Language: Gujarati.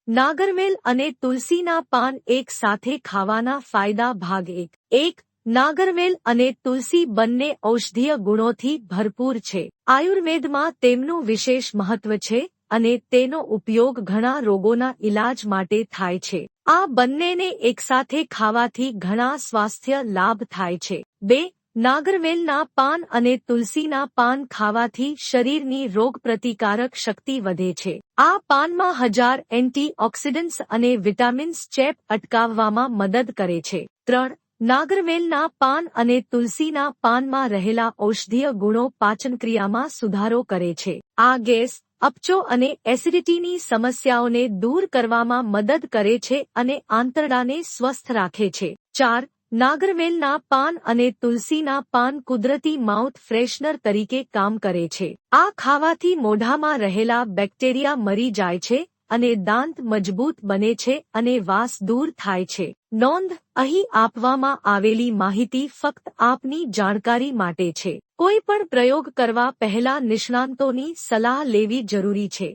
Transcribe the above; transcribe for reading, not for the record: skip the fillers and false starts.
નાગરવેલ અને તુલસીના પાન એક સાથે ખાવાના ફાયદા ભાગ 1. નાગરવેલ અને તુલસી બંને ઔષધીય ગુણોથી ભરપૂર છે. આયુર્વેદમાં તેમનું વિશેષ મહત્વ છે અને તેનો ઉપયોગ ઘણા રોગોના ઇલાજ માટે થાય છે. આ બંનેને એકસાથે ખાવાથી ઘણા સ્વાસ્થ્ય લાભ થાય છે. 2. નાગરવેલના પાન અને તુલસીના પાન ખાવાથી શરીરની રોગપ્રતિકારક શક્તિ વધે છે. આ પાનમાં 1000 એન્ટીઓક્સિડન્ટ્સ અને વિટામિન્સ ચેપ અટકાવવામાં મદદ કરે છે. 3. નાગરવેલના પાન અને તુલસીના પાનમાં રહેલા ઔષધીય ગુણો પાચનક્રિયામાં સુધારો કરે છે. આ ગેસ, અપચો અને એસિડિટીની સમસ્યાઓને દૂર કરવામાં મદદ કરે છે અને આંતરડાને સ્વસ્થ રાખે છે. 4. નાગરવેલના પાન અને તુલસીના પાન કુદરતી માઉથ ફ્રેશનર તરીકે કામ કરે છે. આ ખાવાથી મોઢામાં રહેલા બેક્ટેરિયા મરી જાય છે અને દાંત મજબૂત બને છે અને વાસ દૂર થાય છે. નોંધ: અહીં આપવામાં આવેલી માહિતી ફક્ત આપની જાણકારી માટે છે. કોઈ પણ પ્રયોગ કરવા પહેલા નિષ્ણાતોની સલાહ લેવી જરૂરી છે.